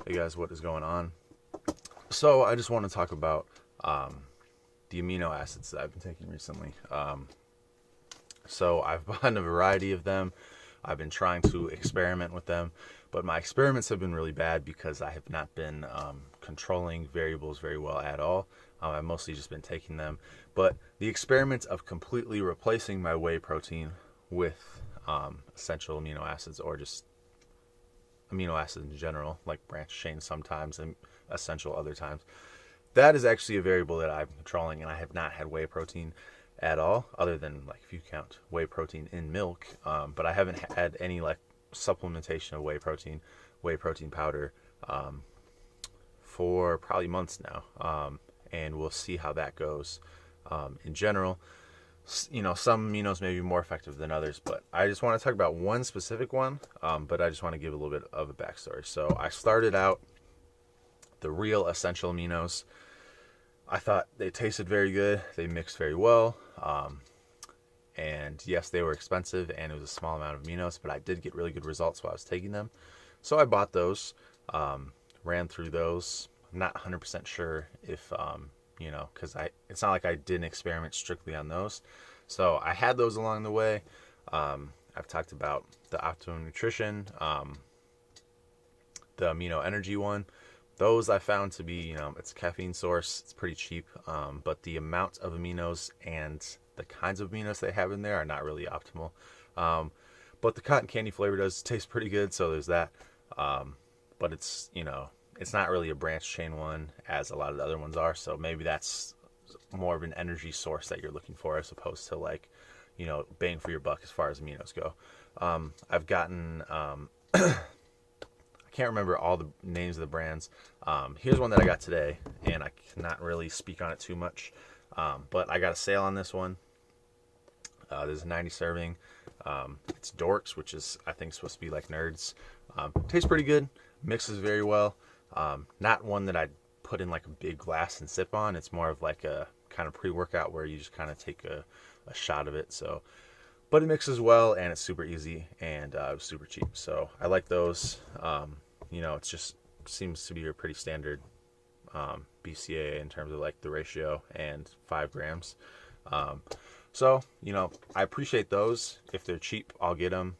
Hey guys, what is going on? So I just want to talk about the amino acids that I've been taking recently. So I've bought a variety of them. I've been trying to experiment with them, but my experiments have been really bad because I have not been controlling variables very well at all. I've mostly just been taking them. But the experiment of completely replacing my whey protein with essential amino acids, or just amino acids in general, like branched chain sometimes and essential other times, that is actually a variable that I'm controlling, and I have not had whey protein at all, other than like if you count whey protein in milk. But I haven't had any like supplementation of whey protein powder, for probably months now, and we'll see how that goes. In general, some aminos may be more effective than others, but I just want to talk about one specific one. But I just want to give a little bit of a backstory. So I started out the real essential aminos. I thought they tasted very good. They mixed very well. And yes, they were expensive and it was a small amount of aminos, but I did get really good results while I was taking them. So I bought those, ran through those. I'm not 100% sure if, because it's not like I didn't experiment strictly on those. So I had those along the way. I've talked about the optimum nutrition, the amino energy one. Those I found to be, it's a caffeine source. It's pretty cheap, but the amount of aminos and the kinds of aminos they have in there are not really optimal. But the cotton candy flavor does taste pretty good, so there's that. But it's not really a branched chain one as a lot of the other ones are. So maybe that's more of an energy source that you're looking for, as opposed to like, bang for your buck as far as aminos go. I've gotten I can't remember all the names of the brands. Here's one that I got today, and I cannot really speak on it too much. But I got a sale on this one. There's a 90 serving. It's Dorks, which is, I think, supposed to be like Nerds. Tastes pretty good. Mixes very well. Not one that I'd put in like a big glass and sip on. It's more of like a kind of pre-workout where you just kind of take a shot of it. So, but it mixes well, and it's super easy, and it was super cheap. So I like those. It just seems to be a pretty standard BCAA in terms of like the ratio, and 5 grams. So, I appreciate those. If they're cheap, I'll get them.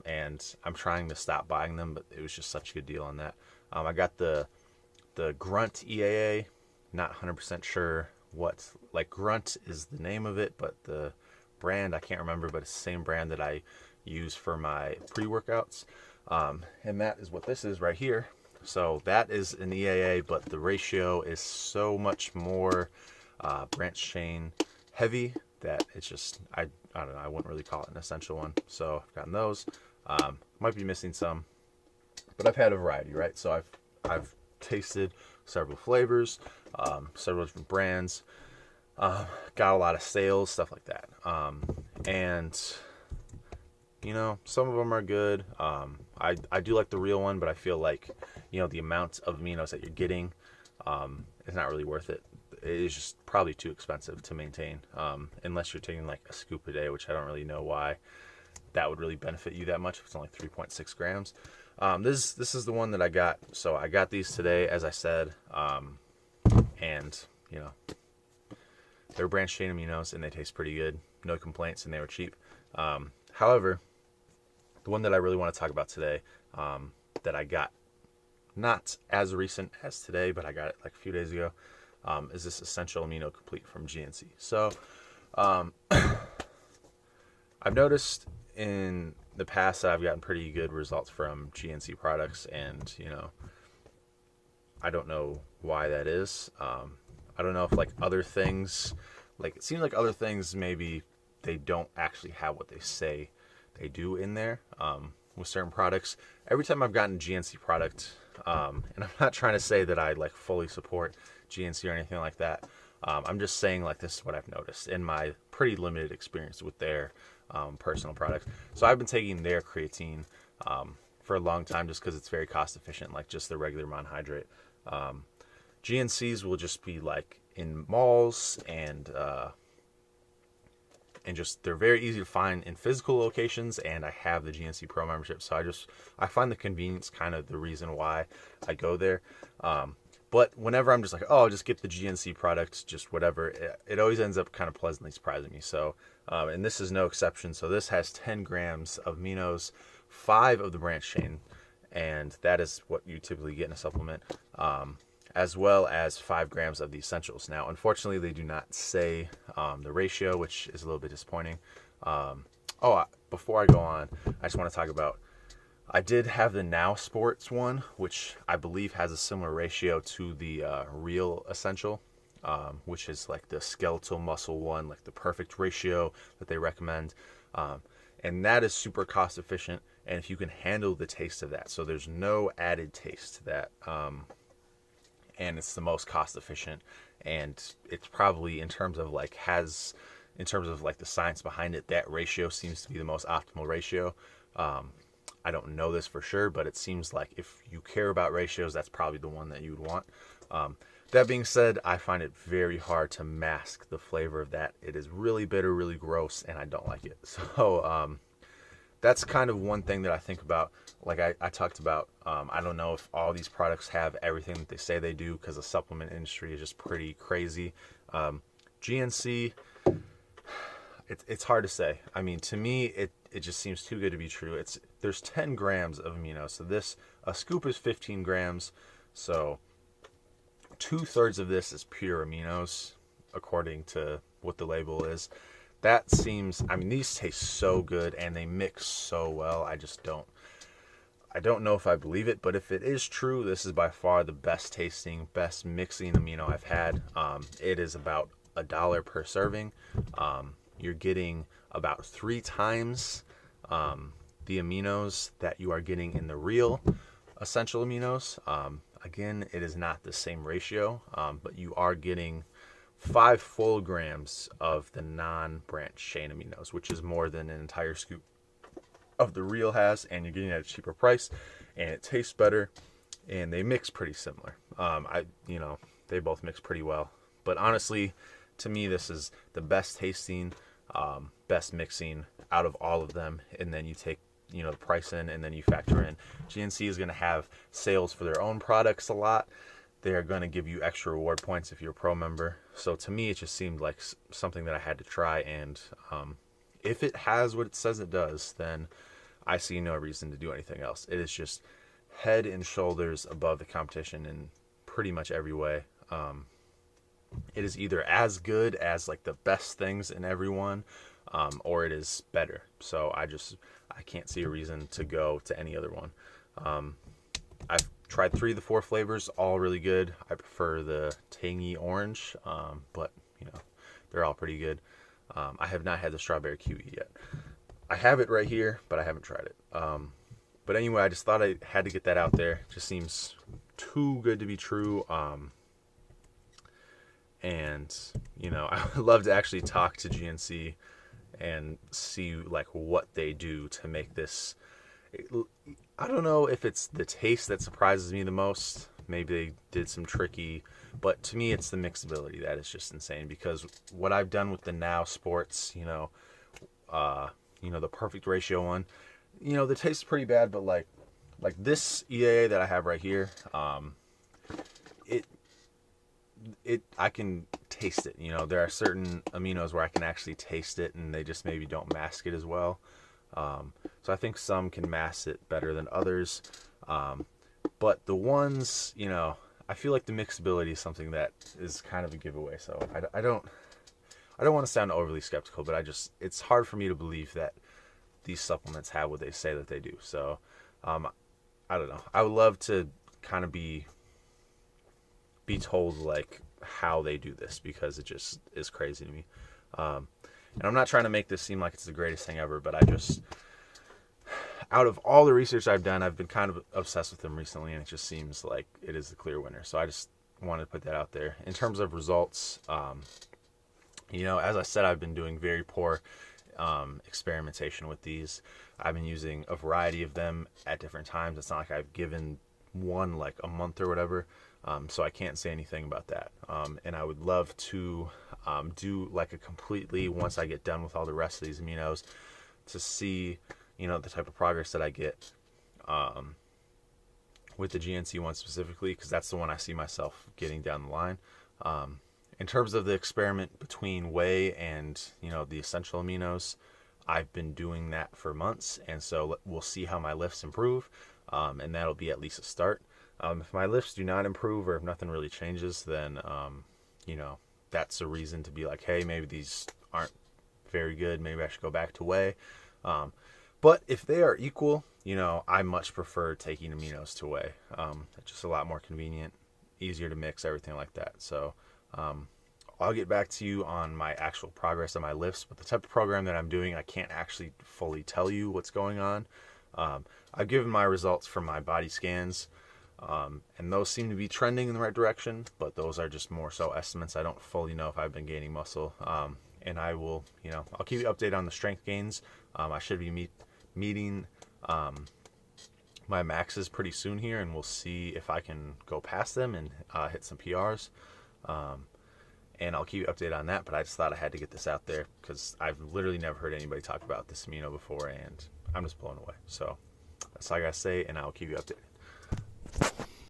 And I'm trying to stop buying them, but it was just such a good deal on that. I got the Grunt EAA. Not 100% sure what, like, Grunt is the name of it, but the brand I can't remember, but it's the same brand that I use for my pre-workouts. And that is what this is right here. So that is an EAA, but the ratio is so much more branch chain heavy that it's just, I don't know, I wouldn't really call it an essential one. So I've gotten those. Might be missing some, but I've had a variety, right? So I've tasted several flavors, several different brands, got a lot of sales, stuff like that. And some of them are good. I do like the real one, but I feel like, the amount of aminos that you're getting is not really worth it. It is just probably too expensive to maintain, unless you're taking like a scoop a day, which I don't really know why that would really benefit you that much if it's only 3.6 grams. This is the one that I got. So I got these today, as I said, and they're branched chain aminos, and they taste pretty good. No complaints, and they were cheap. However, the one that I really want to talk about today, that I got not as recent as today, but I got it like a few days ago, is this Essential Amino Complete from GNC. So I've noticed in the past that I've gotten pretty good results from GNC products, and I don't know why that is. I don't know if like other things, like it seems like other things maybe they don't actually have what they say they do in there, with certain products. Every time I've gotten a GNC product, and I'm not trying to say that I like fully support GNC or anything like that. I'm just saying like this is what I've noticed in my pretty limited experience with their personal products. So I've been taking their creatine for a long time, just because it's very cost efficient, like just the regular monohydrate. GNCs will just be like in malls and and just they're very easy to find in physical locations, and I have the GNC Pro membership, so I find the convenience kind of the reason why I go there. But whenever I'm just like, oh, I'll just get the GNC product, just whatever, it always ends up kind of pleasantly surprising me. So, and this is no exception. So this has 10 grams of aminos, 5 of the branch chain, and that is what you typically get in a supplement, as well as 5 grams of the essentials. Now, unfortunately, they do not say the ratio, which is a little bit disappointing. Before I go on, I just want to talk about, I did have the Now Sports one, which I believe has a similar ratio to the Real Essential, which is like the skeletal muscle one, like the perfect ratio that they recommend. And that is super cost efficient, and if you can handle the taste of that, so there's no added taste to that, and it's the most cost efficient, and it's probably in terms of like the science behind it, that ratio seems to be the most optimal ratio. I don't know this for sure, but it seems like if you care about ratios, that's probably the one that you would want. That being said, I find it very hard to mask the flavor of that. It is really bitter, really gross, and I don't like it. So that's kind of one thing that I think about. Like I talked about, I don't know if all these products have everything that they say they do, because the supplement industry is just pretty crazy. GNC, it's hard to say. I mean, to me, it just seems too good to be true. There's 10 grams of amino, so a scoop is 15 grams, so 2/3 of this is pure aminos, according to what the label is. That seems, I mean, these taste so good and they mix so well. I don't know if I believe it, but if it is true, this is by far the best tasting, best mixing amino I've had. It is about $1 per serving. You're getting about 3 times the aminos that you are getting in the Real Essential aminos. Again, it is not the same ratio, but you are getting 5 full grams of the non-branch chain aminos, which is more than an entire scoop of the Real has, and you're getting it at a cheaper price, and it tastes better, and they mix pretty similar. They both mix pretty well, but honestly, to me, this is the best tasting, best mixing out of all of them. And then you take the price in, and then you factor in GNC is going to have sales for their own products a lot. They're going to give you extra reward points if you're a pro member. So to me, it just seemed like something that I had to try, and if it has what it says it does, then I see no reason to do anything else. It is just head and shoulders above the competition in pretty much every way. It is either as good as like the best things in everyone, or it is better. So I can't see a reason to go to any other one. I've tried 3 of the 4 flavors, all really good. I prefer the tangy orange, but they're all pretty good. I have not had the strawberry kiwi yet. I have it right here, but I haven't tried it. But anyway, I just thought I had to get that out there. It just seems too good to be true. And I would love to actually talk to GNC and see like what they do to make this. I don't know if it's the taste that surprises me the most. Maybe they did some tricky, but to me it's the mixability that is just insane, because what I've done with the Now Sports, the perfect ratio one, the taste is pretty bad, but like this EAA that I have right here, I can taste it. There are certain aminos where I can actually taste it, and they just maybe don't mask it as well. So I think some can mask it better than others. But the ones, I feel like the mixability is something that is kind of a giveaway. So I don't want to sound overly skeptical, but it's hard for me to believe that these supplements have what they say that they do. So I don't know. I would love to kind of be told like how they do this, because it just is crazy to me. And I'm not trying to make this seem like it's the greatest thing ever, but out of all the research I've done, I've been kind of obsessed with them recently, and it just seems like it is the clear winner. So I just wanted to put that out there. In terms of results, as I said, I've been doing very poor experimentation with these. I've been using a variety of them at different times. It's not like I've given won like a month or whatever. So I can't say anything about that. And I would love to do like a completely, once I get done with all the rest of these aminos, to see, you know, the type of progress that I get with the GNC one specifically, because that's the one I see myself getting down the line. In terms of the experiment between whey and, you know, the essential aminos, I've been doing that for months, and so we'll see how my lifts improve, and that'll be at least a start. If my lifts do not improve, or if nothing really changes, then you know, that's a reason to be like, hey, maybe these aren't very good, maybe I should go back to whey. But if they are equal, you know, I much prefer taking aminos to whey. It's just a lot more convenient, easier to mix, everything like that. So I'll get back to you on my actual progress on my lifts, but the type of program that I'm doing, I can't actually fully tell you what's going on. I've given my results from my body scans, and those seem to be trending in the right direction, but those are just more so estimates. I don't fully know if I've been gaining muscle. And I will, you know, I'll keep you updated on the strength gains. I should be meeting my maxes pretty soon here, and we'll see if I can go past them and hit some PRs. And I'll keep you updated on that, but I just thought I had to get this out there because I've literally never heard anybody talk about this amino before, and I'm just blown away. So that's all I gotta say, and I'll keep you updated.